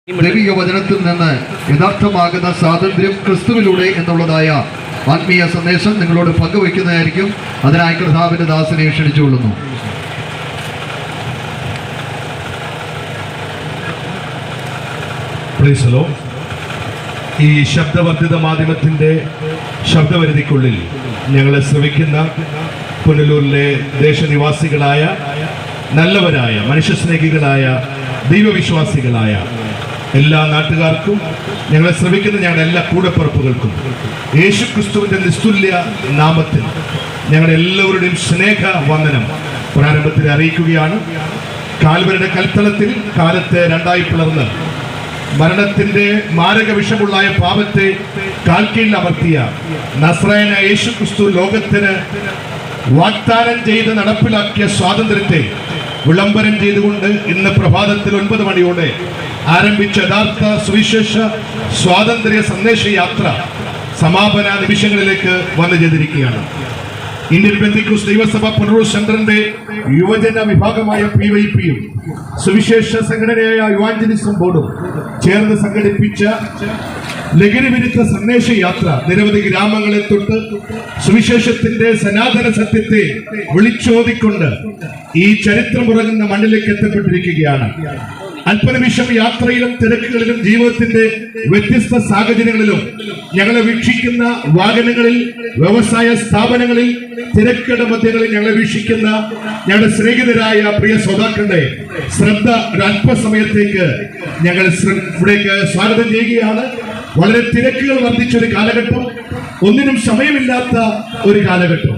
ദൈവിക വചനത്തിൽ നിന്ന് യഥാർത്ഥമാകുന്ന സ്വാതന്ത്ര്യം ക്രിസ്തുവിലൂടെ എന്നുള്ളതായ ആത്മീയ സന്ദേശം നിങ്ങളോട് പങ്കുവയ്ക്കുന്നതായിരിക്കും. അതിനായി കർത്താവിന്റെ ദാസനെ ക്ഷണിച്ചുകൊള്ളുന്നു. ഈ ശബ്ദവർദ്ധിത മാധ്യമത്തിന്റെ ശബ്ദപരിധിക്കുള്ളിൽ ഞങ്ങളെ ശ്രവിക്കുന്ന പുനലൂരിലെ ദേശനിവാസികളായ നല്ലവരായ മനുഷ്യസ്നേഹികളായ ദൈവവിശ്വാസികളായ എല്ലാ നാട്ടുകാർക്കും, ഞങ്ങളെ ശ്രമിക്കുന്ന ഞങ്ങളുടെ എല്ലാ കൂടപ്പുറപ്പുകൾക്കും യേശു ക്രിസ്തുവിന്റെ നിസ്തുല്യ നാമത്തിൽ ഞങ്ങളുടെ എല്ലാവരുടെയും സ്നേഹ വന്ദനം പ്രാരംഭത്തിൽ അറിയിക്കുകയാണ്. കാൽവരുടെ കൽത്തളത്തിൽ കാലത്തെ രണ്ടായി പിളർന്ന് മരണത്തിന്റെ മാരക വിഷമുള്ളായ പാപത്തെ കാൽക്കീഴിൽ അമർത്തിയ നസ്രായനായ യേശു ക്രിസ്തു ലോകത്തിന് വാഗ്ദാനം ചെയ്ത് നടപ്പിലാക്കിയ സ്വാതന്ത്ര്യത്തെ വിളംബരം ചെയ്തുകൊണ്ട് ഇന്ന് പ്രഭാതത്തിൽ 9 മണിയോടെ ആരംഭിച്ച യഥാർത്ഥ സുവിശേഷ സ്വാതന്ത്ര്യ സന്ദേശ യാത്ര സമാപന നിമിഷങ്ങളിലേക്ക് വന്നു ചെയ്തിരിക്കുകയാണ്. ഇന്ത്യൻ പെന്തക്കോസ്ത് ദൈവസഭ പുനലൂർ സെന്ററിന്റെ യുവജന വിഭാഗമായ PYPയും സുവിശേഷ സംഘടനയായ ഇവാഞ്ചലിസം ബോർഡും ചേർന്ന് സംഘടിപ്പിച്ച ലഹരി വിരുദ്ധ സന്ദേശ യാത്ര നിരവധി ഗ്രാമങ്ങളെ തൊട്ട് സുവിശേഷത്തിന്റെ സനാതന സത്യത്തെ വിളിച്ചോതിക്കൊണ്ട് ഈ ചരിത്രമുറങ്ങുന്ന മണ്ണിലേക്ക് എത്തപ്പെട്ടിരിക്കുകയാണ്. അല്പനിമിഷം യാത്രയിലും തിരക്കുകളിലും ജീവിതത്തിന്റെ വ്യത്യസ്ത സാഹചര്യങ്ങളിലും ഞങ്ങളെ വീക്ഷിക്കുന്ന വാഹനങ്ങളിൽ, വ്യവസായ സ്ഥാപനങ്ങളിൽ, തിരക്കുകളുടെ മധ്യങ്ങളിൽ ഞങ്ങളെ വീക്ഷിക്കുന്ന ഞങ്ങളുടെ സ്നേഹിതരായ പ്രിയ ശ്രോതാക്കളുടെ ശ്രദ്ധ ഒരല്പസമയത്തേക്ക് ഞങ്ങൾ ഇവിടേക്ക് സ്വാഗതം ചെയ്യുകയാണ്. വളരെ തിരക്കുകൾ വർദ്ധിച്ചൊരു കാലഘട്ടം, ഒന്നിനും സമയമില്ലാത്ത ഒരു കാലഘട്ടം.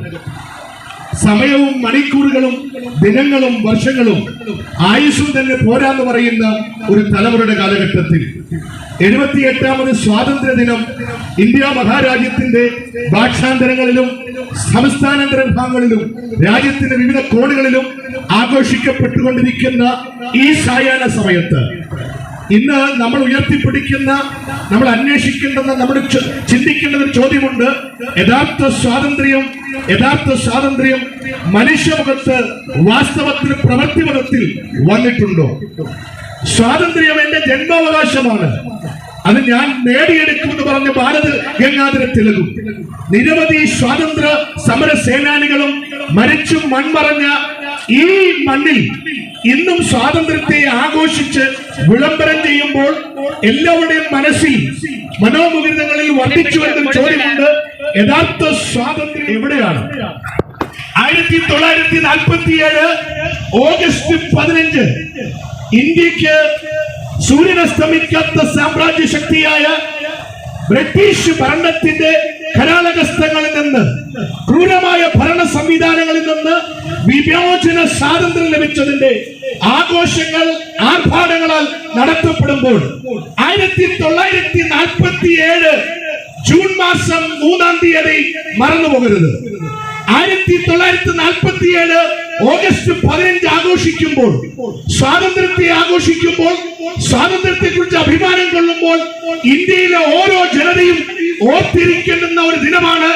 സമയവും മണിക്കൂറുകളും ദിനങ്ങളും വർഷങ്ങളും ആയുസ്സും തന്നെ പോരാന്ന് പറയുന്ന ഒരു തലമുറയുടെ കാലഘട്ടത്തിൽ 78ാമത് സ്വാതന്ത്ര്യ ദിനം ഇന്ത്യ മഹാരാജ്യത്തിന്റെ ഭാഷാന്തരങ്ങളിലും സംസ്ഥാനാന്തര ഭാഗങ്ങളിലും രാജ്യത്തിന്റെ വിവിധ കോണുകളിലും ആഘോഷിക്കപ്പെട്ടുകൊണ്ടിരിക്കുന്ന ഈ സായാഹ്ന സമയത്ത് ഇന്ന് നമ്മൾ ഉയർത്തിപ്പിടിക്കുന്ന, നമ്മൾ അന്വേഷിക്കേണ്ടെന്ന്, നമ്മൾ ചിന്തിക്കേണ്ട ഒരു ചോദ്യമുണ്ട്. യഥാർത്ഥ സ്വാതന്ത്ര്യം മനുഷ്യമുഖത്ത് വാസ്തവത്തിൽ പ്രവൃത്തിമുഖത്തിൽ വന്നിട്ടുണ്ടോ? സ്വാതന്ത്ര്യം എന്റെ ജന്മാവകാശമാണ്, അത് ഞാൻ നേടിയെടുക്കുമെന്ന് പറഞ്ഞ ഭാരത ഗംഗാധര തിലകും നിരവധി സ്വാതന്ത്ര്യ സമര സേനാനികളും മരിച്ചും മൺമറഞ്ഞ ഈ മണ്ണിൽ ഇന്നും സ്വാതന്ത്ര്യത്തെ ആഘോഷിച്ച് വിളംബരം ചെയ്യുമ്പോൾ എല്ലാവരുടെയും മനസ്സിൽ മനോമുഖരിതങ്ങളിൽ വർദ്ധിച്ചു വരുന്ന ചോദ്യമുണ്ട്, യഥാർത്ഥ സ്വാതന്ത്ര്യം എവിടെയാണ്? 1947 ഓഗസ്റ്റ് 15 ഇന്ത്യക്ക് സൂര്യനസ്തമിക്കാത്ത സാമ്രാജ്യ ശക്തിയായ ബ്രിട്ടീഷ് ഭരണത്തിന്റെ കരാളകസ്ഥങ്ങളിൽ നിന്ന്, ക്രൂരമായ ഭരണ സംവിധാനങ്ങളിൽ നിന്ന് വിമോചന സ്വാതന്ത്ര്യം ലഭിച്ചതിന്റെ ആഘോഷങ്ങൾ ആർഭാടങ്ങളാൽ നടത്തപ്പെടുമ്പോൾ 1947 ജൂൺ മാസം 3-ാം തീയതി മറന്നുപോകരുത്. 1947 ഓഗസ്റ്റ് 15 ആഘോഷിക്കുമ്പോൾ, സ്വാതന്ത്ര്യത്തെ ആഘോഷിക്കുമ്പോൾ, സ്വാതന്ത്ര്യത്തെ കുറിച്ച് അഭിമാനം കൊള്ളുമ്പോൾ ഇന്ത്യയിലെ ഓരോ ജനതയും ഓർത്തിരിക്കേണ്ടുന്ന ഒരു ദിനമാണ്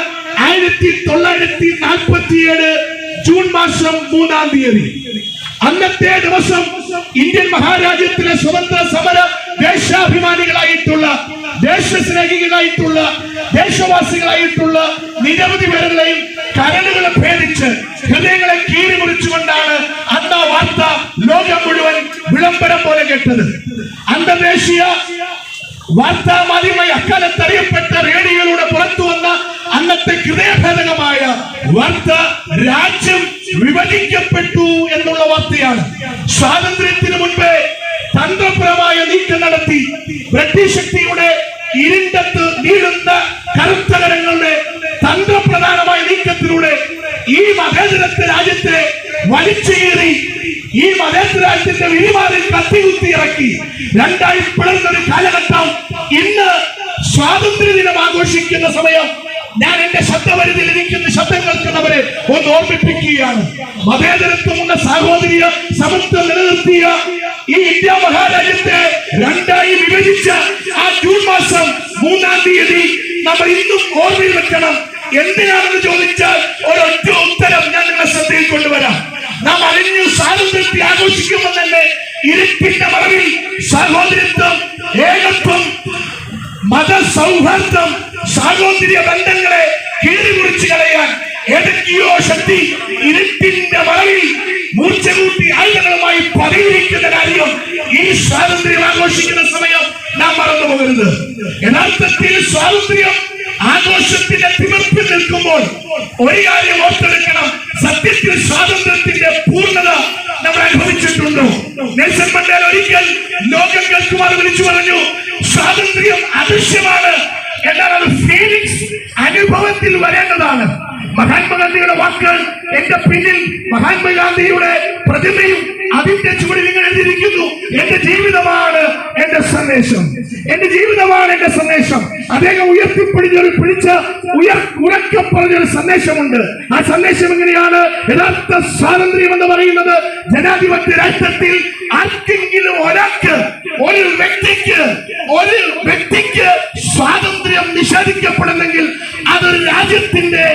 1947 ജൂൺ മാസം 3-ാം തീയതി. അന്നത്തെ ദിവസം ഇന്ത്യൻ മഹാരാജ്യത്തിലെ സ്വതന്ത്ര സമര ദേശാഭിമാനികളായിട്ടുള്ള, ദേശസ്നേഹികളായിട്ടുള്ള, ദേശവാസികളായിട്ടുള്ള നിരവധി പേരുകളെയും കരളുകളെ ഭേദിച്ച് ഹൃദയങ്ങളെ കീറിമുറിച്ചുകൊണ്ടാണ് അന്ന് ആ വാർത്ത ലോകം മുഴുവൻ വിളംബരം പോലെ കേട്ടത്. അന്തർദേശീയ വാർത്താ മാധ്യമമായി അക്കാലത്ത് അറിയപ്പെട്ട റേഡിയോയിലൂടെ പുറത്തു വന്ന അന്നത്തെ ഹൃദയഭേദകമായ വാർത്ത രാജ്യം വിഭജിക്കപ്പെട്ടു എന്നുള്ള വാർത്തയാണ്. സ്വാതന്ത്ര്യത്തിന് മുൻപേ തന്ത്രപരമായ നീക്കം നടത്തി ബ്രിട്ടീഷ് ശക്തിയുടെ ഇരുണ്ടത്ത് നീളുന്ന കറുത്ത കരങ്ങളുടെ തന്ത്രപ്രധാനമായ നീക്കത്തിലൂടെ ഈ മതേതരത്വ രാജ്യത്തെ വലിച്ചുകീറി, ഈ മതേതര രാജ്യത്തിന്റെ വിരിമാറിൽ കത്തികുത്തി ഇറക്കി രണ്ടായി പിളർന്നൊരു കാലഘട്ടം. ഇന്ന് സ്വാതന്ത്ര്യ ദിനം ആഘോഷിക്കുന്ന സമയം ഞാൻ എന്റെ ശബ്ദപരിധിയിൽ ഇരിക്കുന്ന ശബ്ദം കേൾക്കുന്നവരെ ഒന്ന് ഓർമ്മിപ്പിക്കുകയാണ്. മതേതരത്വമുള്ള സാഹോദര്യ സമത്വം നിലനിർത്തിയ ഈ ഇന്ത്യ മഹാരാജ്യത്തെ രണ്ടായി വിഭജിച്ച ആ ജൂൺ മാസം 3-ാം തീയതി നമ്മൾ ഇന്നും ഓർമ്മയിൽ വെക്കണം. എന്തിനാണെന്ന് ചോദിച്ചാൽ ഒരൊറ്റ ഉത്തരം ഞാൻ നിങ്ങളുടെ ശ്രദ്ധയിൽ കൊണ്ടുവരാം. നാം അറിഞ്ഞു സ്വാതന്ത്ര്യത്തെ ആഘോഷിക്കുമ്പോൾ തന്നെ ഇരുട്ടിന്റെ മറവിൽ സഹോദരത്വം, മതസൗഹാർദ്ദം, സാഹോദര്യ ബന്ധങ്ങളെ കീറിമുറിച്ചു കളയാൻ ഏതൊക്കെയോ ശക്തി ഇരുട്ടിന്റെ മറവിൽ മൂർച്ച കൂട്ടി ആയുധങ്ങളുമായി പതിയിരിക്കുന്ന കാര്യം ഈ സ്വാതന്ത്ര്യം ആഘോഷിക്കുന്ന സമയം നാം മറന്നു പോകരുത്. യഥാർത്ഥത്തിൽ സ്വാതന്ത്ര്യം ആഘോഷത്തിന്റെ തിമിർപ്പിൽ നിൽക്കുമ്പോൾ ഒരു കാര്യം ഓർത്തെടുക്കണം. സത്യത്തിൽ സ്വാതന്ത്ര്യത്തിന്റെ പൂർണ്ണത നമ്മൾ അനുഭവിച്ചിട്ടുണ്ടോ? നെൽസൺ മണ്ടേല ഒരിക്കൽ ലോകം കേൾക്കുമാർ വിളിച്ചു പറഞ്ഞു, സ്വാതന്ത്ര്യം അദൃശ്യമാണ്, എന്നാൽ അത് ഫീലിംഗ്സ്, അനുഭവത്തിൽ വരേണ്ടതാണ്. മഹാത്മാഗാന്ധിയുടെ വാക്കുകൾ എന്റെ പിന്നിൽ മഹാത്മാഗാന്ധിയുടെ പ്രതിമയും അതിന്റെ ചുവടിൽ ഇങ്ങനെ എഴുതിയിരിക്കുന്നു, എന്റെ ജീവിതമാണ് എന്റെ സന്ദേശം, എന്റെ ജീവിതമാണ് എന്റെ സന്ദേശം. അദ്ദേഹം ഉറക്കെ പറഞ്ഞൊരു സന്ദേശമുണ്ട്. ആ സന്ദേശം എങ്ങനെയാണ്? യഥാർത്ഥ സ്വാതന്ത്ര്യം എന്ന് പറയുന്നത് ജനാധിപത്യ രാഷ്ട്രത്തിൽ ആർക്കെങ്കിലും ഒരാൾക്ക്, ഒരു വ്യക്തിക്ക് സ്വാതന്ത്ര്യം നിഷേധിക്കപ്പെടുന്നെങ്കിൽ അതൊരു രാജ്യത്തിന്റെ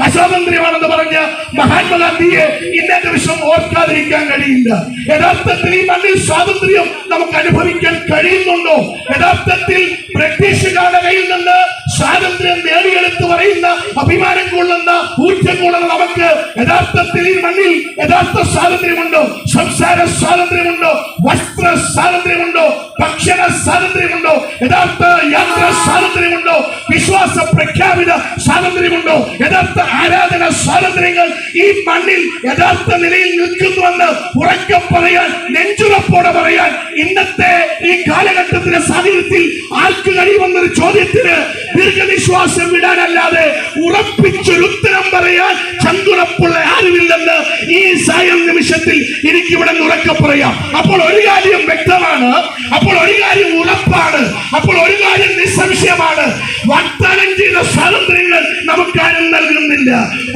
അസ്വാതന്ത്ര്യമാണെന്ന് പറഞ്ഞ മഹാത്മാഗാന്ധിയെ ഇന്നേ ദിവസം ഓർക്കാതിരിക്കാൻ കഴിയില്ല. യഥാർത്ഥത്തിൽ ഈ മണ്ണിൽ സ്വാതന്ത്ര്യം നമുക്ക് അനുഭവിക്കാൻ കഴിയുന്നുണ്ടോ? യഥാർത്ഥത്തിൽ ബ്രിട്ടീഷുകാരുടെ കയ്യിൽ നിന്ന് സ്വാതന്ത്ര്യം നേടിയെടുത്ത് പറയുന്ന അഭിമാനം കൊള്ളുന്ന ഊർജ്ജം കൊള്ളുന്ന നമുക്ക് യഥാർത്ഥത്തിൽ ഈ മണ്ണിൽ യഥാർത്ഥ സ്വാതന്ത്ര്യമുണ്ടോ? സംസാര സ്വാതന്ത്ര്യമുണ്ടോ? വസ്ത്ര സ്വാതന്ത്ര്യമുണ്ടോ? ഭക്ഷണ സ്വാതന്ത്ര്യമുണ്ടോ? യഥാർത്ഥ യാത്ര സ്വാതന്ത്ര്യമുണ്ടോ? വിശ്വാസ പ്രഖ്യാപിത സ്വാതന്ത്ര്യമുണ്ടോ? യഥാർത്ഥ ആരാധന സ്വാതന്ത്ര്യങ്ങൾ ഈ മണ്ണിൽ യഥാർത്ഥ നിലയിൽ നിൽക്കുന്നുവെന്ന് ഉറക്കം പറയാൻ, നെഞ്ചുറപ്പോടെ പറയാൻ ഇന്നത്തെ ഈ കാലഘട്ടത്തിന്റെ സാഹചര്യത്തിൽ ആർക്ക് കഴിയുമെന്നൊരു ചോദ്യത്തിന് ദീർഘനിശ്വാസം വിടാനല്ലാതെ ഉറപ്പിച്ചൊരു ഉത്തരം പറയാൻ ചങ്കുറപ്പുള്ള ആരുമില്ലെന്ന് ഈ സായം നിമിഷത്തിൽ എനിക്കിവിടെ ഉറക്കെ പറയാം. അപ്പോൾ ഒരു കാര്യം വ്യക്തമാണ്, അപ്പോൾ ഒരു കാര്യം ഉറപ്പാണ്, അപ്പോൾ ഒരു കാര്യം നിസ്സംശയമാണ്. വാഗ്ദാനം ചെയ്ത സ്വാതന്ത്ര്യങ്ങൾ നമുക്കാരും നൽകുന്നില്ല.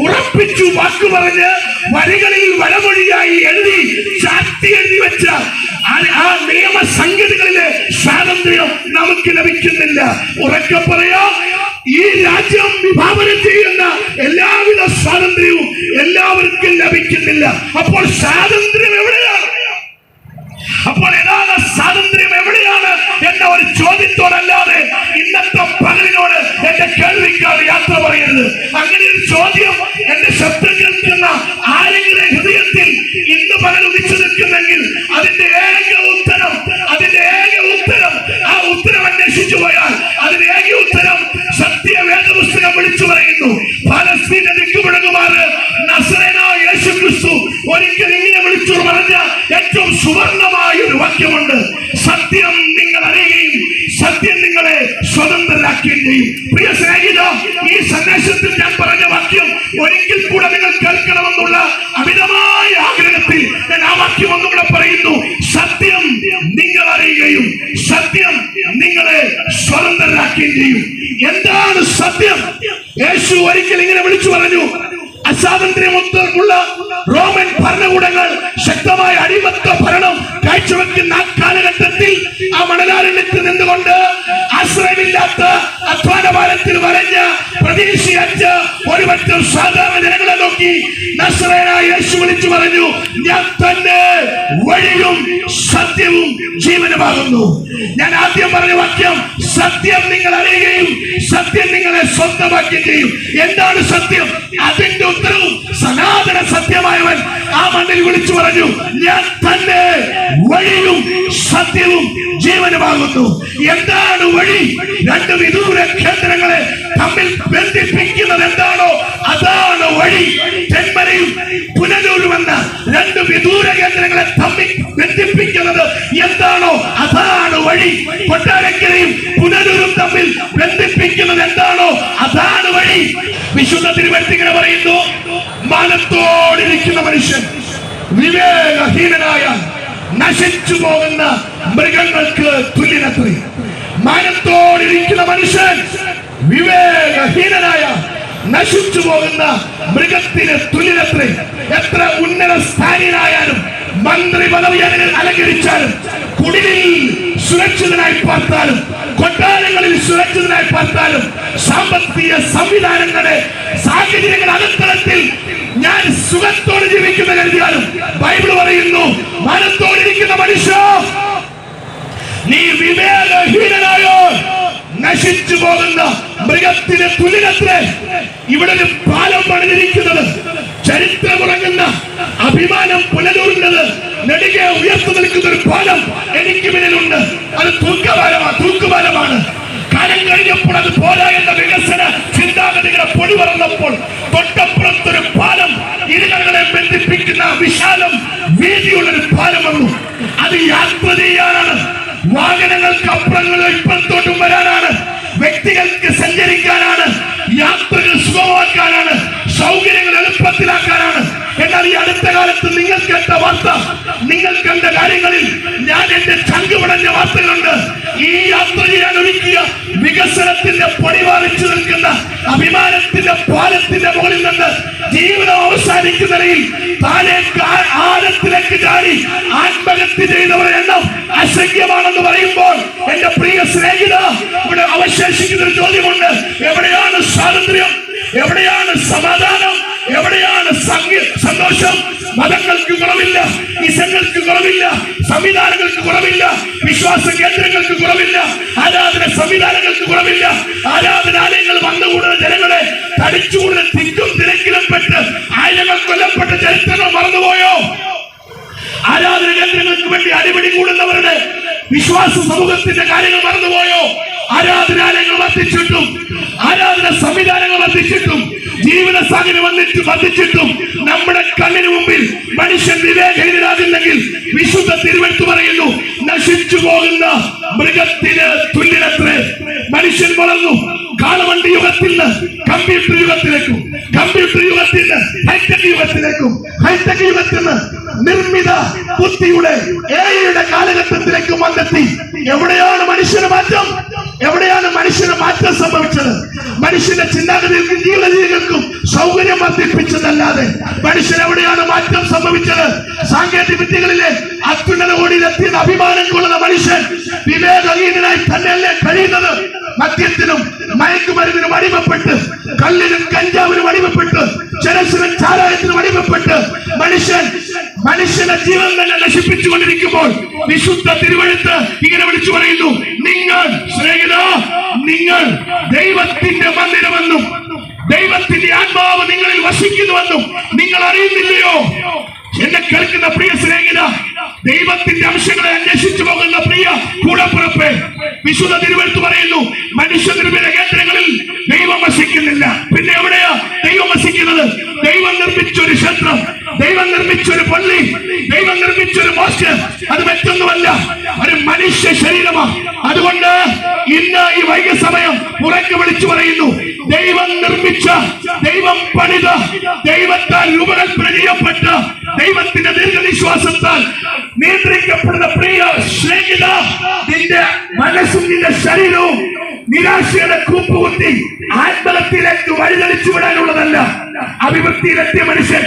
ഉറപ്പിച്ചു വാക്കു പറഞ്ഞ് വരികളിൽ വലമൊഴിയായി എഴുതി ചാർത്തി എഴുതി വെച്ച ആ നിയമസംഗതികളിലെ സ്വാതന്ത്ര്യം നമുക്ക് ലഭിക്കുന്നില്ല. ഉറക്കെ പറയാ, ഈ രാജ്യം വിഭാവനം ചെയ്യുന്ന എല്ലാവിധ സ്വാതന്ത്ര്യവും എല്ലാവർക്കും ലഭിക്കുന്നില്ല. അപ്പോൾ സ്വാതന്ത്ര്യം എവിടെയാണ്? അപ്പോൾ യഥാർത്ഥ സ്വാതന്ത്ര്യം എവിടെയാണ് എന്ന ഒരു ചോദ്യത്തോടല്ലാതെ ഇന്നത്തെ പകലിനോട് എന്റെ കേൾവിക്കാർ യാത്ര പറയരുത്. അങ്ങനെ ഒരു ചോദ്യം എന്റെ ശബ്ദം കേൾക്കുന്ന ആരെങ്കിലും ഹൃദയത്തിൽ ഇന്ന് പകൽ ഉദിച്ചു നിൽക്കുന്നെങ്കിൽ അതിന്റെ ഏക ഉത്തരം ആ ഉത്തരം അന്വേഷിച്ചു പോയാൽ അതിന്റെ ഏക ഉത്തരം സത്യവേദ പുസ്തകം വിളിച്ചു പറയുന്നു. ഫലസ്തീന്റെ ദിക്കുമുടങ്ങുമാറ് നസറേനായ യേശു ക്രിസ്തു ഒരിക്കൽ ഇങ്ങനെ വിളിച്ചു പറഞ്ഞ ഏറ്റവും സുവർണമായ ഒരു വാക്യമുണ്ട്, സത്യം നിങ്ങൾ അറിയുകയും സത്യം നിങ്ങളെ സ്വതന്ത്രരാക്കുകയും ചെയ്യും. പ്രിയ സ്നേഹിത, ഈ സന്ദേശത്തിൽ ഞാൻ പറഞ്ഞ വാക്യം ഒരിക്കൽ കൂടെ നിങ്ങൾ കേൾക്കണമെന്നുള്ള അമിതമായ ആഗ്രഹത്തിൽ ഞാൻ ആ വാക്യം ഒന്നുകൂടെ പറയുന്നു. സത്യം നിങ്ങൾ അറിയുകയും സത്യം നിങ്ങളെ സ്വതന്ത്രരാക്കുകയും ചെയ്യും. എന്താണ് സത്യം? യേശു ഒരിക്കൽ ഇങ്ങനെ വിളിച്ചു പറഞ്ഞു, അസ്വാതന്ത്ര്യമൊത്തുള്ള റോമൻ ഭരണകൂടങ്ങൾ ശക്തമായ അടിമത്ത ഭരണം കാഴ്ചവെക്കുന്ന ആ കാലഘട്ടത്തിൽ ആ മണലാരണ്യത്തിൽ നിന്നുകൊണ്ട് ആശ്രയമില്ലാത്ത അധ്വാനഭാരത്തിൽ വരഞ്ഞ പ്രതീക്ഷയച്ച ഒരുപറ്റം സാധാരണ ജനങ്ങളെ നോക്കി നസറേനായ യേശു വിളിച്ചു പറഞ്ഞു, ഞാൻ തന്നെ വഴിയും സത്യവും ജീവനുമാകുന്നു. ഞാൻ ആദ്യം പറഞ്ഞ വാക്യം, സത്യം നിങ്ങൾ അറിയുകയും സത്യം നിങ്ങളെ സ്വന്തമാക്കുകയും ചെയ്യും. എന്താണ് സത്യം? അതിന്റെ ഉത്തരവും സനാതന സത്യമായവൻ ആ മണ്ണിൽ വിളിച്ചു പറഞ്ഞു, ഞാൻ തന്നെ വഴിയും സത്യവും ജീവനുമാകുന്നു. എന്താണ് വഴി? രണ്ട് വിദൂര കേന്ദ്രങ്ങളെ തമ്മിൽ ബന്ധിപ്പിക്കുന്നത് എന്താണോ അതാണ് വഴി. തെന്മലയും പുനലൂരും എന്ന രണ്ട് വിദൂര കേന്ദ്രങ്ങളെ തമ്മിൽ ബന്ധിപ്പിക്കുന്നത് എന്താണോ അതാണ് വഴി. കൊട്ടാരക്കരയും പുനലൂരും തമ്മിൽ ബന്ധിപ്പിക്കുന്നത് എന്താണോ അതാണ് വഴി. വിശുദ്ധ തിരുവഴുത്ത് ഇങ്ങനെ പറയുന്നു, മാനത്തോടിരിക്കുന്ന മനുഷ്യൻ വിവേകഹീനനായ നശിച്ചു പോകുന്ന മൃഗങ്ങൾക്ക് തുല്യനത്രേ. മാനത്തോടിരിക്കുന്ന മനുഷ്യൻ വിവേകഹീനനായ നശിച്ചു പോകുന്ന മൃഗത്തിന് തുല്യനത്രേ. എത്ര ഉന്നത സ്ഥാനീയനായാലും മന്ത്രി പദവി അലങ്കരിച്ചാലും കുടിലിൽ സുരക്ഷിതനായി പാർത്താലും കൊട്ടാരങ്ങളിൽ സുരക്ഷിതനായി പാർത്താലും സാമ്പത്തിക സംവിധാനങ്ങളുടെ സാഹചര്യങ്ങളുടെ അകത്തളത്തിൽ ഞാൻ സുഖത്തോടെ ജീവിക്കുന്ന കരുതിയാലും ബൈബിൾ പറയുന്നു, മനത്തോടിരിക്കുന്ന മനുഷ്യ നീ വിവേകഹീനനായോ നശിച്ചു പോകുന്ന മൃഗത്തിന് തുല്യനത്രേ. ഇവിടെ ഒരു പാലം പണിതിരിക്കുന്നത്, ചരിത്രമുറങ്ങുന്ന അഭിമാനം പുനലൂരുന്നത് നെടുകെ ഉയർന്നു നിൽക്കുന്ന ഒരു പാലം എനിക്ക് മുന്നിലുണ്ട്. അത് തൂക്കുപാലമാണ്. കാലം കഴിഞ്ഞപ്പോൾ അത് പോരാ എന്ന വികസന ചിന്താഗതികളെ പൊടി പറന്നപ്പോൾ തൊട്ടപ്പുറത്തൊരു പാലം, ഇരുകളെ ബന്ധിപ്പിക്കുന്ന വിശാലം വീതിയുള്ളൊരു പാലം വന്നു. അത് യാത്ര ചെയ്യാനാണ്. വാഹനങ്ങൾക്ക് അപ്പുറങ്ങളും ഇപ്പുറത്തോട്ടും വരാനാണ്. വ്യക്തികൾക്ക് സഞ്ചരിക്കാനാണ്. യാത്രകൾ സുഖമാക്കാനാണ്. സൗകര്യങ്ങൾ എളുപ്പത്തിലാക്കാനാണ്. എന്നാൽ ഈ അടുത്ത കാലത്ത് നിങ്ങൾ കേട്ട വാർത്ത, നിങ്ങൾ കണ്ട കാര്യങ്ങളിൽ ഞാൻ എന്റെ ചങ്കുപടഞ്ഞ വാർത്തകളുണ്ട്. ഈ യാത്ര ചെയ്യാൻ ഒരുക്കിയ വികസനത്തിന്റെ പൊടിവാറിച്ചു നിൽക്കുന്ന അഭിമാനത്തിന്റെ പാലത്തിന്റെ മുകളിൽ നിന്ന് ജീവിതം അവസാനിക്കുന്ന നിലയിൽ താഴേക്ക് ആഴത്തിലേക്ക് ചാടി ആത്മഹത്യ ചെയ്തവരുടെ എണ്ണം അസംഖ്യമാണെന്ന് പറയുമ്പോൾ എന്റെ പ്രിയ സ്നേഹിത, ഇവിടെ അവശേഷിക്കുന്ന ഒരു ചോദ്യമുണ്ട്. എവിടെയാണ് സ്വാതന്ത്ര്യം? എവിടെയാണ് സമാധാനം? എവിടെയാണ് സന്തോഷം? മതങ്ങൾക്ക് കുറവില്ല, ഇസങ്ങൾക്ക് കുറവില്ല, സംവിധാനങ്ങൾക്ക് കുറവില്ല, വിശ്വാസ കേന്ദ്രങ്ങൾക്ക് കുറവില്ല, ആരാധന സംവിധാനങ്ങൾക്ക് കുറവില്ല. ആരാധനാലയങ്ങൾ വന്നുകൂടുന്ന ജനങ്ങളെ തടിച്ചുകൂടുന്ന തിക്കും തിരക്കിലും പെട്ട് ആയിരങ്ങൾ കൊല്ലപ്പെട്ട ചരിത്രങ്ങൾ മറന്നുപോയോ? ആരാധന കേന്ദ്രങ്ങൾക്ക് വേണ്ടി അടിപിടി കൂടുന്നവരുടെ വിശ്വാസ സമൂഹത്തിന്റെ കാര്യങ്ങൾ മറന്നുപോയോ? ആരാധനാലയങ്ങൾ വർദ്ധിച്ചിട്ടും ആരാധന സംവിധാനങ്ങൾ വർദ്ധിച്ചിട്ടും ജീവിത സാഹചര്യം വർദ്ധിച്ചിട്ടും നമ്മുടെ കണ്ണിന് മുമ്പിൽ മനുഷ്യൻ വിവേകഹീനനാകില്ലെങ്കിൽ വിശുദ്ധ തിരുവെഴുത്ത് പറയുന്നു, നശിച്ചു പോകുന്ന മൃഗത്തിന് തുല്യനത്രേ. മനുഷ്യൻ വളർന്നു കാളവണ്ടി യുഗത്തിൽ നിന്ന് കമ്പ്യൂട്ടർ യുഗത്തിലേക്കും, കമ്പ്യൂട്ടർ യുഗത്തിൽ നിന്ന് ഹൈടെക് യുഗത്തിലേക്കും, ഹൈടെക് യുഗത്തിൽ നിന്ന് നിർമ്മിത ബുദ്ധിയുടെ AI കാലഘട്ടത്തിലേക്കും വന്നെത്തി. എവിടെയാണ് മനുഷ്യന് മാറ്റം? എവിടെയാണ് മനുഷ്യന് മാറ്റം സംഭവിച്ചത്? മനുഷ്യന്റെ ചിന്താഗതികൾക്കും ജീവിതങ്ങൾക്കും സൗകര്യം വർദ്ധിപ്പിച്ചതല്ലാതെ മനുഷ്യൻ എവിടെയാണ് മാറ്റം സംഭവിച്ചത്? സാങ്കേതിക വിദ്യകളിലെ അത്യുന്നത കോടിയിലെത്തിയ അഭിമാനം കൊള്ളുന്ന മനുഷ്യൻ വിവേകഹീനനായി തന്നെയല്ലേ കഴിയുന്നത്? മദ്യത്തിനും മയക്കുമരുന്നിനും അടിമപ്പെട്ട്, കല്ലിനും കഞ്ചാവിനും അടിമപ്പെട്ട്, ചരസിനും ചാരായത്തിനും അടിമപ്പെട്ട് മനുഷ്യന്റെ ജീവൻ തന്നെ നശിപ്പിച്ചുകൊണ്ടിരിക്കുമ്പോൾ വിശുദ്ധ തിരുവെഴുത്ത് ഇങ്ങനെ വിളിച്ചു പറയുന്നു, നിങ്ങൾ സ്നേഹിത, നിങ്ങൾ ദൈവത്തിന്റെ മന്ദിരമെന്നും ദൈവത്തിന്റെ ആത്മാവ് നിങ്ങളിൽ വസിക്കുന്നുവെന്നും നിങ്ങൾ അറിയുന്നില്ലയോ? എന്നെ കേൾക്കുന്ന പ്രിയ സ്നേഹിത, ദൈവത്തിന്റെ അംശങ്ങളെ അന്വേഷിച്ചു പോകുന്ന പ്രിയ കൂടപ്പിറപ്പേ, വിശുദ്ധ തിരുവെഴുത്ത് പറയുന്നു, മനുഷ്യ നിർമ്മിത കേന്ദ്രങ്ങളിൽ ദൈവം വസിക്കുന്നില്ല. പിന്നെ എവിടെയാ ദൈവം വസിക്കുന്നത്? ദൈവം നിർമ്മിച്ചൊരു ക്ഷേത്രം, ദൈവം നിർമ്മിച്ചൊരു പള്ളി, ദൈവം നിർമ്മിച്ചൊരു മോസ്ക്, അത് മറ്റൊന്നുമല്ല, ഒരു മനുഷ്യ ശരീരമാണ്. അതുകൊണ്ട് ഇന്ന് ഈ വൈകിയ സമയം ഉറക്കെ വിളിച്ചു പറയുന്നു, ദൈവം നിർമ്മിച്ച, ദൈവം പണിത, ദൈവത്താൽ രൂപകൽപ്പന ചെയ്യപ്പെട്ട, ദൈവത്തിന്റെ ദീർഘനിശ്വാസത്താൽ നിയന്ത്രിക്കപ്പെടുന്ന പ്രിയ സ്നേഹിത, നിന്റെ മനസ്സും നിന്റെ ശരീരവും നിരാശയുടെ കൂപ്പുകുത്തി ആത്മഹത്യയിലേക്ക് വഴിതെളിച്ചു വിടാനുള്ളതല്ല. അഭിവൃദ്ധിയിലെത്തിയ മനുഷ്യൻ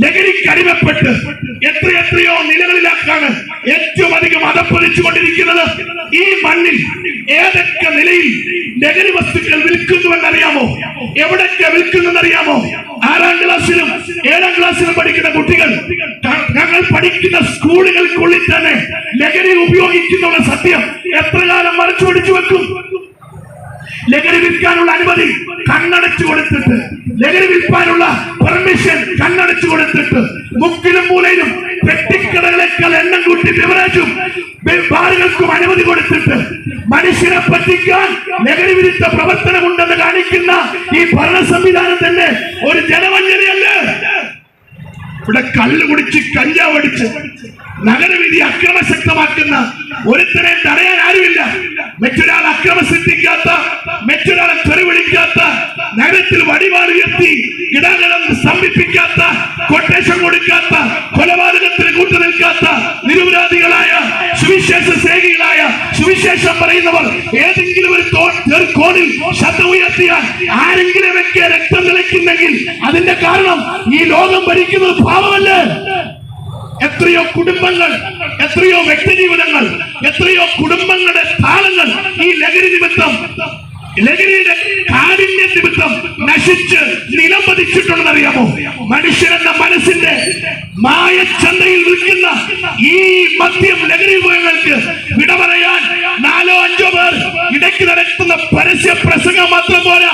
ലഹരിക്ക് അടിമപ്പെട്ട് എത്രയോ നിലകളിലാക്കാണ് ഏറ്റവും അധികം അതപ്പതിച്ചു കൊണ്ടിരിക്കുന്നത്. ഈ മണ്ണിൽ ഏതൊക്കെ നിലയിൽ ലഹരി വസ്തുക്കൾ വിൽക്കുന്നുവെന്നറിയാമോ? എവിടൊക്കെ വിൽക്കുന്നെന്നറിയാമോ? 6ാം ക്ലാസ്സിലും 7ാം ക്ലാസ്സിലും പഠിക്കുന്ന കുട്ടികൾ ഞങ്ങൾ പഠിക്കുന്ന സ്കൂളുകൾക്കുള്ളിൽ തന്നെ ലഹരി ഉപയോഗിക്കുന്നുള്ള സത്യം എത്ര കാലം മറച്ചു പിടിച്ചു വെക്കും? ലഹരി വിൽക്കാനുള്ള അനുമതി കണ്ണടച്ചു കൊടുത്തിട്ട്, ലഹരി വിൽക്കാനുള്ള പെർമിഷൻ കണ്ണടച്ചു കൊടുത്തിട്ട്, മുക്കിലും മൂലയിലും പെട്ടിക്കടകളേക്കാൾ എണ്ണം കൂട്ടി ബിവറേജും ബാറുകൾക്കും അനുമതി കൊടുത്തിട്ട് മനുഷ്യനെ പറ്റിക്കാൻ ലഹരി വിരുദ്ധ പ്രവർത്തനമുണ്ടെന്ന് കാണിക്കുന്ന ഈ ഭരണ സംവിധാനം തന്നെ ഒരു ജനവഞ്ചനയല്ലേ? ഇവിടെ കല്ല് കുടിച്ച് കഞ്ചാവ് അടിച്ച് നഗരവിധി അക്രമശക്തമാക്കുന്ന ഒരുത്തനെ തടയാൻ ആരുമില്ല. മറ്റൊരാൾ അക്രമം സൃഷ്ടിക്കാത്ത, മറ്റൊരാളെ തെറിവിളിക്കാത്ത, നഗരത്തിൽ വടിവാൾ ഉയർത്തി ഗതാഗതം സ്തംഭിപ്പിക്കാത്ത, കൊട്ടേഷൻ കൊടുക്കാത്ത, കൊലപാതകത്തിന് കൂട്ടുനിൽക്കാത്ത നിരപരാധികളായ സുവിശേഷ സ്നേഹികളായ സുവിശേഷം പറയുന്നവർ ഏതെങ്കിലും ഒരു കോണിൽ ശബ്ദം ഉയർത്തിയാൽ ആരെങ്കിലുമൊക്കെ രക്തം തിളയ്ക്കുന്നെങ്കിൽ അതിന്റെ കാരണം ഈ ലോകം ഭരിക്കുന്നത് പാവമല്ലേ? എത്രയോ കുടുംബങ്ങൾ, എത്രയോ വ്യക്തിജീവിതങ്ങൾ, എത്രയോ കുടുംബങ്ങളുടെ താളങ്ങൾ ഈ ലഹരി നിമിത്തം, ലഹരിയുടെ കാഠിന്യ നിമിത്തം നശിച്ച് നിലംപതിച്ചിട്ടുണ്ടെന്നറിയാമോ? മനുഷ്യനെന്ന മനസ്സിന്റെ മായച്ചന്തയിൽ വിൽക്കുന്ന ഈ മദ്യം ലഹരി ഉപയോഗങ്ങൾക്ക് വിട പറയാൻ 4-5 പേർ ഇടയ്ക്ക് നടത്തുന്ന പരസ്യ പ്രസംഗം മാത്രം പോരാ.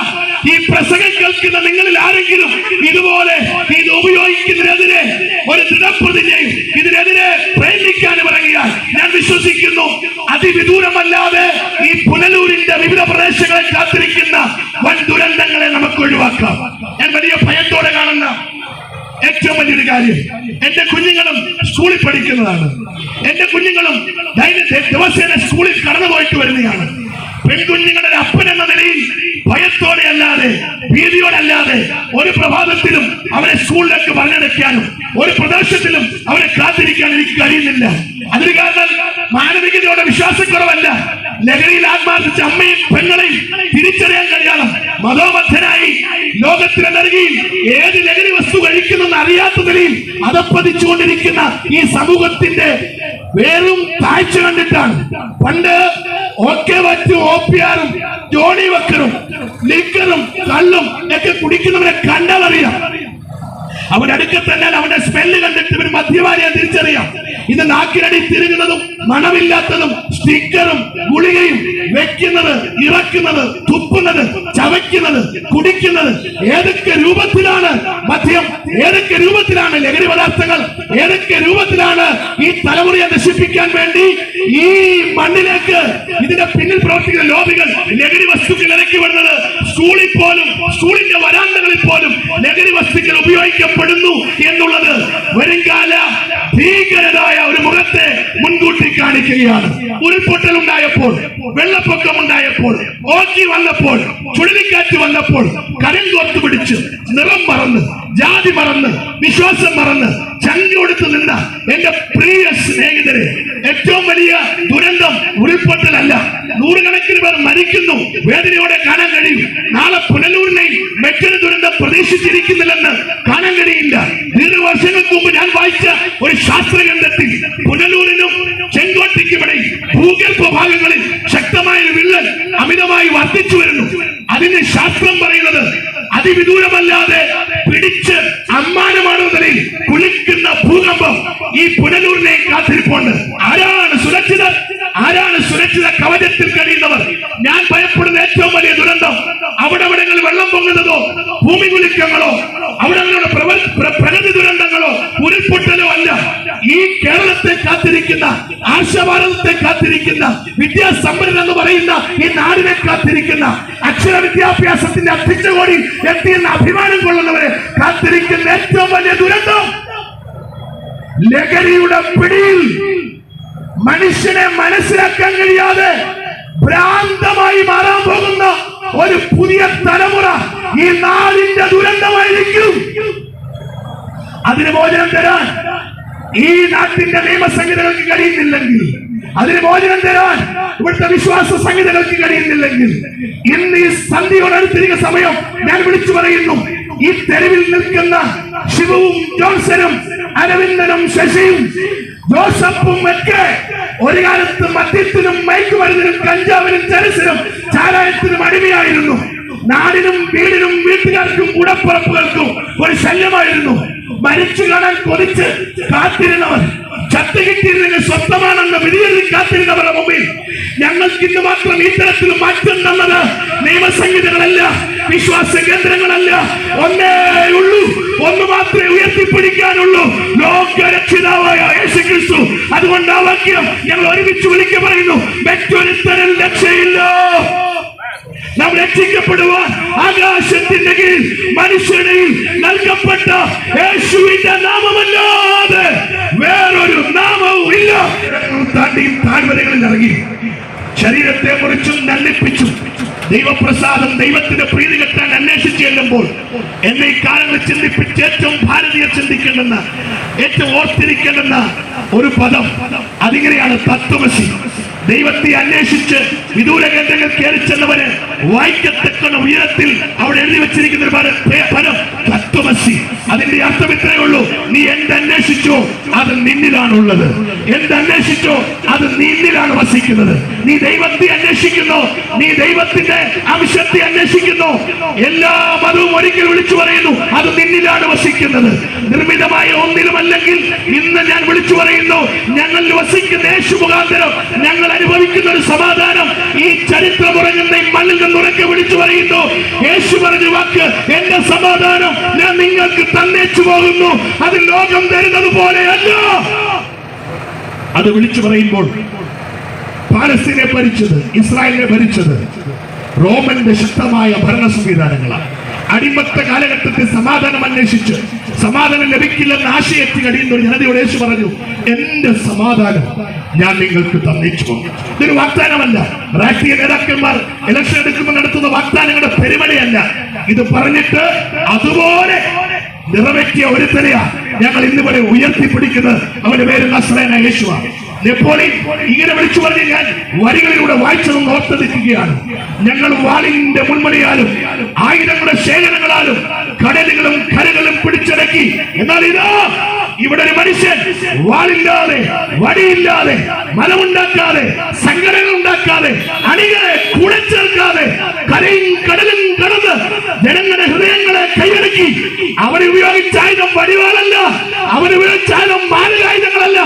ഈ പ്രസംഗം കേൾക്കുന്ന നിങ്ങളിൽ ആരെങ്കിലും ഇതുപോലെ ഇത് ഉപയോഗിക്കുന്നതിനെതിരെ ഒരു ദൃഢപ്രതിജ്ഞയും ഇതിനെതിരെ പ്രയത്നിക്കാനും ഇറങ്ങിയാൽ ഞാൻ വിശ്വസിക്കുന്നു അതിവിദൂരമല്ലാതെ ഈ പുനലൂരിന്റെ വിവിധ പ്രദേശങ്ങളെ കാത്തിരിക്കുന്ന വൻ ദുരന്തങ്ങളെ നമുക്ക് ഒഴിവാക്കാം. ഞാൻ വലിയ ഭയത്തോടെ കാണുന്ന ഏറ്റവും വലിയൊരു കാര്യം, എന്റെ കുഞ്ഞുങ്ങളും സ്കൂളിൽ പഠിക്കുന്നതാണ്. എന്റെ കുഞ്ഞുങ്ങളും ദിവസേന സ്കൂളിൽ കടന്നുപോയിട്ട് വരുന്നതാണ്. പെൺകുഞ്ഞുങ്ങളുടെ അപ്പൻ എന്ന നിലയിൽ ഭയത്തോടെ അല്ലാതെ ഭീതിയോടല്ലാതെ ഒരു പ്രഭാതത്തിലും അവരെ സ്കൂളിലേക്ക് പറഞ്ഞെടുക്കാനും ഒരു പ്രദേശത്തിലും അവരെ കാത്തിരിക്കാൻ എനിക്ക് കഴിയുന്നില്ല. അതിന് കാരണം മാനവികതയോടെ വിശ്വാസക്കുറവല്ല, ലഹരിയിൽ ആത്മാർത്ഥിച്ച അമ്മയും പെങ്ങളെയും തിരിച്ചറിയാൻ കഴിയണം. മതോബദ്ധനായി ലോകത്തിലെ നൽകിയിൽ ഏത് ലഹരി വസ്തു കഴിക്കുന്നെന്ന് അറിയാത്ത നിലയിൽ അതപ്പതിച്ചുകൊണ്ടിരിക്കുന്ന ഈ സമൂഹത്തിന്റെ വേറും കാഴ്ച കണ്ടിട്ടാണ് പണ്ട് ഓക്കെ വറ്റും ഓപ്പിയാറും ജോണി വക്കറും ലിക്കറും കള്ളും ഒക്കെ കുടിക്കുന്നവരെ കണ്ടാൽ അറിയാം. അവന്റെ അടുക്കൽ തന്നെ അവന്റെ സ്മെല്ല് കണ്ടിട്ട് ഇവർ മദ്യപാനിയെ തിരിച്ചറിയാം. ഇത് നാക്കിനടി തിരുകുന്നതും മണമില്ലാത്തതും സ്റ്റിക്കറും ഗുളികയും വെക്കുന്നത്, ഇറക്കുന്നത്, തുപ്പുന്നത്, ചവയ്ക്കുന്നത്, കുടിക്കുന്നത്, ഏതൊക്കെ രൂപത്തിലാണ് മദ്യം, ഏതൊക്കെ രൂപത്തിലാണ് ലഹരി പദാർത്ഥങ്ങൾ, ഏതൊക്കെ രൂപത്തിലാണ് ഈ തലമുറയെ നശിപ്പിക്കാൻ വേണ്ടി ഈ മണ്ണിലേക്ക് ഇതിന്റെ പിന്നിൽ പ്രവർത്തിക്കുന്ന ലോബികൾ ലഹരി വസ്തുക്കൾ ഇറക്കി വിടുന്നത്. സ്കൂളിൽ പോലും, സ്കൂളിന്റെ വരാന്തകളിൽ പോലും ലഹരി വസ്തുക്കൾ ഉപയോഗിക്കപ്പെടുന്നു എന്നുള്ളത് വരുംകാല ഭീകരമായ ഒരു മുഖത്തെ മുൻകൂട്ടി കാണിക്കുകയാണ്. ഉരുൾപൊട്ടൽ ഉണ്ടായപ്പോൾ, വെള്ളപ്പൊക്കം ഉണ്ടായപ്പോൾ, ഓക്കി വന്നപ്പോൾ, ചുഴലിക്കാറ്റ് വന്നപ്പോൾ കരം കോർത്തു പിടിച്ച് നിറം മറന്ന്, ജാതി മറന്ന്, വിശ്വാസം മറന്ന് ചങ്കി കൊടുത്ത് നിന്ന എന്റെ പ്രിയ സ്നേഹിതരെ, ഏറ്റവും വലിയ ദുരന്തം ഉരുൾപൊട്ടലല്ല. നൂറുകണക്കിന് പേർ മരിക്കുന്നു, വേദനയോടെ കാണാൻ കഴിയും. നാളെ പുനലൂരിനെയും മറ്റൊരു ദുരന്തം പ്രതീക്ഷിച്ചിരിക്കുന്നില്ലെന്ന് കാണാൻ കഴിയില്ല. ദീർഘവർഷങ്ങൾക്ക് മുമ്പ് ഞാൻ വായിച്ച ഒരു ശാസ്ത്രഗ്രന്ഥത്തിൽ പുനലൂരിനും ചെങ്കോട്ടയ്ക്കുമിടയിൽ ഭൂഗർഭ ഭാഗങ്ങളിൽ ശക്തമായ ഒരു വിള്ളൽ അമിതമായി വർദ്ധിച്ചു വരുന്നു. അതിന് ശാസ്ത്രം പറയുന്നത് അതിവിദൂരമല്ലാതെ പിടിച്ച് അമ്മാനമാണെന്ന നിലയിൽ കുളിക്കുന്ന ഭൂകമ്പം ഈ പുനലൂരിനെ കാത്തിരിപ്പുണ്ട്. ആരാണ് സുരക്ഷിതർ? ആരാണ് സുരക്ഷിത കവചത്തിൽ കഴിയുന്നവർ? ഞാൻ ഭയപ്പെടുന്ന ഏറ്റവും വലിയ ദുരന്തം അവിടെവിടങ്ങളിൽ വെള്ളം പൊങ്ങുന്നതോ ഭൂമി കുലുക്കങ്ങളോ അവിടങ്ങളുടെ പ്രകൃതി ദുരന്തങ്ങളോ ഉരുൾപൊട്ടലോ അല്ല. ഈ കേരളത്തെ കാത്തിരിക്കുന്ന, ആർഷഭാരതത്തെ കാത്തിരിക്കുന്ന, വിദ്യാസമ്പന്നൻ എന്ന് പറയുന്ന ഈ നാടിനെ കാത്തിരിക്കുന്ന, അക്ഷര വിദ്യാഭ്യാസത്തിന്റെ അധ്യക്ഷകോടി എത്തിയെന്ന അഭിമാനം കൊള്ളുന്നവരെ കാത്തിരിക്കുന്ന ഏറ്റവും വലിയ ദുരന്തം ലഹരിയുടെ പിടിയിൽ മനുഷ്യനെ മനസ്സിലാക്കാൻ കഴിയാതെ ഭ്രാന്തമായി മാറാൻ പോകുന്ന ഒരു പുതിയ തലമുറ ഈ നാടിന്റെ ദുരന്തമായിരിക്കും. അതിന് മോചനം തരാൻ ഈ നാട്ടിന്റെ നിയമസംഹിതകൾക്ക് കഴിയുന്നില്ലെങ്കിൽ, അതിന് മോചനം തരാൻ ഇവിടുത്തെ വിശ്വാസ സംഹിതകൾക്ക് കഴിയുന്നില്ലെങ്കിൽ, ഇന്ന് ഈ സന്ധ്യയോടടുത്തിരിക്കുന്ന സമയം ഞാൻ വിളിച്ചു പറയുന്നു, ഈ തെരുവിൽ നിൽക്കുന്ന ശിവവും ജോൺസനും അരവിന്ദനും ശശിയും ജോസഫും ഒക്കെ ഒരു കാലത്ത് മദ്യത്തിനും മയക്കുമരുന്നിനും കഞ്ചാവിനും ചരസിനും ചാരായത്തിനും അടിമയായിരുന്നു. നാടിനും വീടിനും വീട്ടുകാർക്കും കൂടപ്പുറപ്പുകൾക്കും ഒരു ശല്യമായിരുന്നു. മരിച്ചു കാണാൻ കൊതിച്ച് കാത്തിരുന്നവർ, ചത്ത് കിട്ടിയിരുന്നെങ്കിൽ സ്വന്തമാണെന്ന് വിധിയെഴുതി കാത്തിരുന്നവരുടെ മുമ്പിൽ ഞങ്ങൾക്ക് ഇന്ന് മാത്രം ഇത്തരത്തിൽ മാറ്റം തന്നത് നിയമസംഹിതകളല്ല, വിശ്വാസ കേന്ദ്രങ്ങളല്ല, ഒന്നേ ഉള്ളൂ, ഒന്ന് മാത്രമേ ഉയർത്തിപ്പിടിക്കാനുള്ളൂ, ലോകരക്ഷിതാവായ യേശുക്രിസ്തു. അതുകൊണ്ട് ആ വാക്യം ഞങ്ങൾ ഒരുമിച്ച് വിളിക്കുക പറയുന്നു, മറ്റൊരുത്തരം രക്ഷയില്ല. നാം രക്ഷിക്കപ്പെടുവാൻ ആകാശത്തിന്റെ കീഴിൽ മനുഷ്യരിൽ നൽകപ്പെട്ട യേശുവിന്റെ നാമമല്ലാതെ വേറൊരു നാമവും ഇല്ല. താഴ്വരകളിൽ ഇറങ്ങി ശരീരത്തെ മുറിച്ചും നല്ലിപ്പിച്ചും ദൈവപ്രസാദം, ദൈവത്തിന്റെ പ്രീതി കെട്ടാൻ അന്വേഷിച്ചു ചെല്ലുമ്പോൾ എന്നെ ഈ കാലങ്ങൾ ചിന്തിപ്പിച്ച് ഏറ്റവും ഭാരതീയർ ചിന്തിക്കേണ്ടെന്ന, ഏറ്റവും ഓർത്തിരിക്കേണ്ടെന്ന ഒരു പദം അതിങ്ങനെയാണ്, തത്വമസി. ദൈവത്തെ അന്വേഷിച്ച് വിദൂര കേന്ദ്രങ്ങൾ കയറി ചെന്നവന് വായിക്കത്തക്ക ഉയരത്തിൽ അവിടെ എഴുതി വെച്ചിരിക്കുന്ന ഒരു പദം തത്വമസി. അതിന്റെ അർത്ഥം ഇത്രയേ ഉള്ളൂ, നീ എന്തന്വേഷിച്ചോ അത് നിന്നിലാണുള്ളത്. എന്തന്വേഷിച്ചോ അത് നിന്നിലാണ് വസിക്കുന്നത്. നീ ദൈവത്തെ അന്വേഷിക്കുന്നു, നീ ദൈവത്തിന്റെ അംശത്തെ അന്വേഷിക്കുന്നു. എല്ലാ മതവും ഒരിക്കൽ വിളിച്ചു പറയുന്നു അത് നിന്നിലാണ് വസിക്കുന്നത്. നിർമ്മിതമായ ഒന്നിലുമല്ലെങ്കിൽ ഇന്ന് ഞാൻ വിളിച്ചു പറയുന്നു, ഞങ്ങളിൽ വസിക്കുന്ന യേശു മുഖാന്തരം ഞങ്ങൾ അനുഭവിക്കുന്ന ഒരു സമാധാനം ഈ ചരിത്രമുറങ്ങുന്ന ഈ മണ്ണിൽ നിന്ന് ഉറക്കെ വിളിച്ചു പറയുന്നു. യേശു പറഞ്ഞ വാക്ക്, എന്റെ സമാധാനം ഞാൻ നിങ്ങൾക്ക് തന്നേച്ചു പോകുന്നു, അത് ലോകം തരുന്നത് പോലെയല്ല. അത് വിളിച്ചു പറയുമ്പോൾ പാലസ്തീനെ ഭരിച്ചത്, ഇസ്രായേലിനെ ഭരിച്ചത് റോമന്റെ ശക്തമായ ഭരണ സംവിധാനങ്ങളാണ്. അടിമത്ത കാലഘട്ടത്തിൽ സമാധാനം അന്വേഷിച്ച് സമാധാനം ലഭിക്കില്ലെന്ന് ആശയത്തിൽ കഴിയുന്ന ഒരു ജനതയോട് യേശു പറഞ്ഞു, എന്റെ സമാധാനം ഞാൻ നിങ്ങൾക്ക് തന്നേച്ചു പോകും. ഇതൊരു വാഗ്ദാനമല്ല. രാഷ്ട്രീയ നേതാക്കന്മാർ ഇലക്ഷൻ എടുക്കുമ്പോൾ നടത്തുന്ന വാഗ്ദാനങ്ങളുടെ പെരുമഴയല്ല. ഇത് പറഞ്ഞിട്ട് അതുപോലെ നിറവേറ്റിയ ഒരുത്തനെയാ ഞങ്ങൾ ഇന്നിവിടെ ഉയർത്തിപ്പിടിക്കുന്നത്. അവന്റെ പേര് നസ്രേനായ യേശുവാണ്. നെപ്പോളിയൻ ഇങ്ങനെ വിളിച്ചു പറഞ്ഞ് ഞാൻ വരികളിലൂടെ വായിച്ചതൊന്ന് ഓർത്തെടുക്കുകയാണ്. ഞങ്ങൾ വാളിന്റെ മുൻമണിയാലും ആയുധങ്ങളുടെ ശേഖരങ്ങളാലും കടലുകളും കരകളും പിടിച്ചടക്കി. എന്നാൽ ഇതാ ഇവിടെ ഒരു മനുഷ്യൻ വാളില്ലാതെ, വടിയില്ലാതെ, മലമുണ്ടാക്കാതെ, സംഘടനകൾ ഉണ്ടാക്കാതെ, അണികളെ കുടച്ചേർക്കാതെ കരയും കടലും കടന്ന് ജനങ്ങളുടെ ഹൃദയങ്ങളെ കൈയടക്കി. അവരെ ഉപയോഗിച്ച ആയുധം വടിവാളല്ല, അവരുപയോഗിച്ച ആയുധം മാരകായുധങ്ങളല്ല,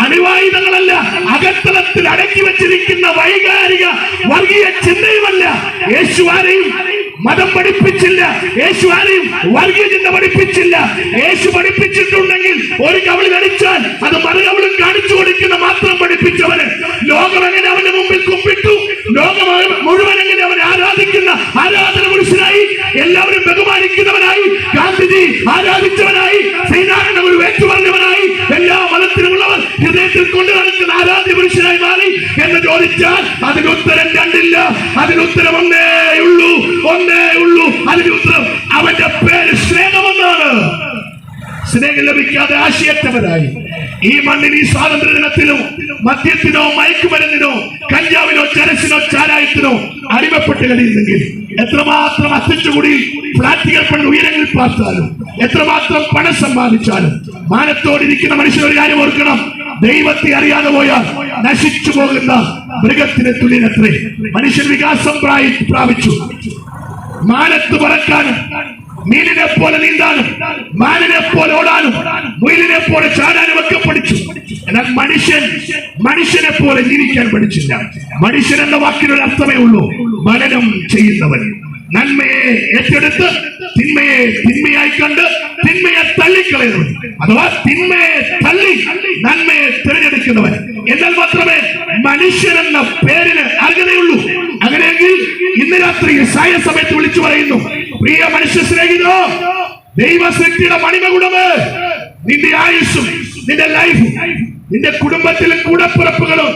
അണിവായുധങ്ങളല്ല, അകത്തളത്തിൽ അടക്കി വെച്ചിരിക്കുന്ന വൈകാരിക വർഗീയ ചിന്തയുമല്ല. യേശു ആരെയും മതം പഠിപ്പിച്ചില്ല, യേശു ആരെയും വർഗീയ ചിന്ത പഠിപ്പിച്ചില്ല. യേശു പഠിപ്പിച്ചിട്ടുണ്ടെങ്കിൽ ഒരു കവിളിൽ അടിച്ചാൽ അത് മറുകവിളും കാണിച്ചു കൊടുക്കുന്ന മാത്രം പഠിപ്പിച്ചവന് ലോകം എങ്ങനെ അവന്റെ മുമ്പിൽ കുമ്പിട്ടു, ലോകം മുഴുവൻ എങ്ങനെ അവനെ ആരാധിക്കുന്ന ആരാധന പുരുഷനായി, എല്ലാവരും ബഹുമാനിക്കുന്നവനായി, ഗാന്ധിജി ആരാധിച്ചവനായി, ശ്രീനാരായണ ഗുരു ഏറ്റുപറഞ്ഞവനായി, എല്ലാ മതത്തിലുമുള്ളവർ ഹൃദയത്തിൽ കൊണ്ടു നടക്കുന്ന ആരാധ്യ പുരുഷനായി മാറി എന്ന് ചോദിച്ചാൽ അതിനുത്തരം രണ്ടില്ല. അതിനുത്തരം ഒന്നേ ഉള്ളൂ. അതിന്റെ ഉത്തരം അവന്റെ പേര് സ്നേഹമെന്നാണ്. സ്നേഹം ലഭിക്കാതെ ആശയറ്റവരായി ഈ മണ്ണിൽ ഈ സ്വാതന്ത്ര്യ ദിനത്തിനോ മദ്യത്തിനോ മയക്കുമരുന്നിനോ കഞ്ചാവിനോ ചരസിനോ ചാരായത്തിനോ അടിമപ്പെട്ട് കഴിയുന്നെങ്കിൽ എത്രമാത്രം അത്തിച്ചുകൂടി ഫ്ലാറ്റുകൾ പണ്ട് ഉയരങ്ങളിൽ പാർത്താലും എത്രമാത്രം പണം സമ്പാദിച്ചാലും മാനത്തോടിരിക്കുന്ന മനുഷ്യർ ഒരു കാര്യം ഓർക്കണം, ദൈവത്തെ അറിയാതെ പോയാൽ നശിച്ചു പോകുന്ന മൃഗത്തിന് തുല്യനത്രേ. മനുഷ്യൻ വികാസം പ്രാപിച്ചു. മാനത്ത് പറക്കാനും മീനിനെ പോലെ നീന്താനും മാനിനെ പോലെ ഓടാനും മുയലിനെ പോലെ ചാടാനും ഒക്കെ പഠിച്ചു. എന്നാൽ മനുഷ്യനെ പോലെ ജീവിക്കാൻ പഠിച്ചില്ല. മനുഷ്യൻ എന്ന വാക്കിനൊരു അർത്ഥമേ ഉള്ളൂ, മനനം ചെയ്യുന്നവൻ. നന്മയെ ഏറ്റെടുത്ത് തിന്മയെ തിന്മയായി കണ്ട് തിന്മയെ തള്ളിക്കളയുന്നവൻ, അഥവാ തിന്മയെ തള്ളി നന്മയെ തിരഞ്ഞെടുക്കുന്നവൻ. എന്നാൽ മാത്രമേ മനുഷ്യൻ എന്ന പേരിന് അർഹതയുള്ളൂ. അങ്ങനെയെങ്കിൽ ഇന്ന് രാത്രി സായ സമയത്ത് വിളിച്ചു പറയുന്നു, പ്രിയ മനുഷ്യ സ്നേഹിതോ, ദൈവ സൃഷ്ടിയുടെ മണിമകുടമേ, നിന്റെ ആയുസ്സും നിന്റെ ലൈഫും നിന്റെ കുടുംബത്തിലെ കൂടപ്പിറപ്പുകളും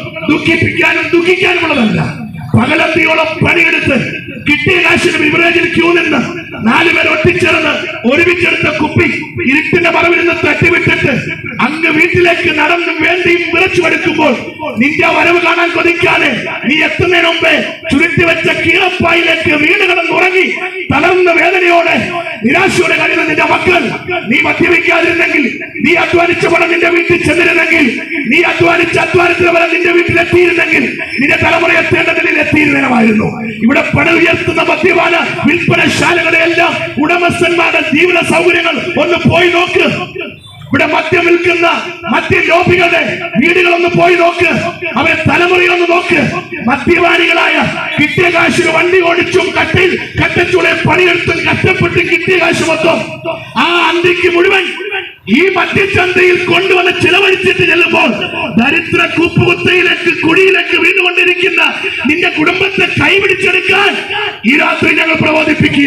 ദുഃഖിക്കാനുമുള്ളതല്ല. പകലന്തിയോളം പണിയെടുത്ത് കിട്ടിയ കാശിന് ബിവറേജിൽ ക്യൂ നിന്ന് 4 പേർ ഒട്ടിച്ചേർന്ന് ഒരുമിച്ചെടുത്ത കുപ്പി ഇരുട്ടിന്റെ മറവിൽ നിന്ന് തട്ടിവിട്ടിട്ട് അങ്ങ് വീട്ടിലേക്ക് നടന്ന് വേണ്ടിയും വിറച്ചുവെടുക്കുമ്പോൾ നിന്റെ വരവ് കാണാൻ കൊതിക്കാതെ നീ എത്തുന്നതിന് മുമ്പേ ചുരുട്ടിവെച്ച കീഴപ്പായിലേക്ക് വീട് കിടന്നുറങ്ങി തളർന്ന വേദനയോടെ നിരാശയോടെ കഴിയുന്ന നിന്റെ മക്കൾ, നീ മദ്യപിക്കാതിരുന്നെങ്കിൽ, നീ അധ്വാനിച്ച പണം നിന്റെ വീട്ടിൽ ചെന്നിരുന്നെങ്കിൽ, നീ അധ്വാനത്തിന് വരെ നിന്റെ വീട്ടിലെത്തിയിരുന്നെങ്കിൽ നിന്റെ തലമുറ എത്തേണ്ട നിലയിൽ എത്തിയിരുന്നേനമായിരുന്നു. ഇവിടെ പണം ഉയർത്തുന്ന മദ്യപാന വിൽപ്പനശാലകളെയെല്ലാം ഉടമസ്ഥന്മാരുടെ ജീവിത സൗകര്യങ്ങൾ ഒന്ന് പോയി നോക്ക്. ഇവിടെ മദ്യം വിൽക്കുന്ന മദ്യ ലോബികളുടെ വീടുകളൊന്ന് പോയി നോക്ക്. അവരെ തലമുറയൊന്ന് നോക്ക്. മദ്യപാനികളായ കിട്ടിയ കാശിന് വണ്ടി ഓടിച്ചും കട്ടച്ചൂളെ പണിയെടുത്തും കഷ്ടപ്പെട്ടും കിട്ടിയ കാശ് മൊത്തം ആ അന്തിക്ക് മുഴുവൻ ഈ മദ്യചന്തയിൽ കൊണ്ടുവന്ന് ചിലവഴിച്ചിട്ട് ചെല്ലുമ്പോൾ ദരിദ്ര കൂപ്പുകുത്തയിലേക്ക് കുഴിയിലേക്ക് വീണുകൊണ്ടിരിക്കുന്ന നിന്റെ കുടുംബത്തെ കൈപിടിച്ചെടുക്കാൻ ഈ രാത്രി ഞങ്ങൾ പ്രബോധിപ്പിക്കുക.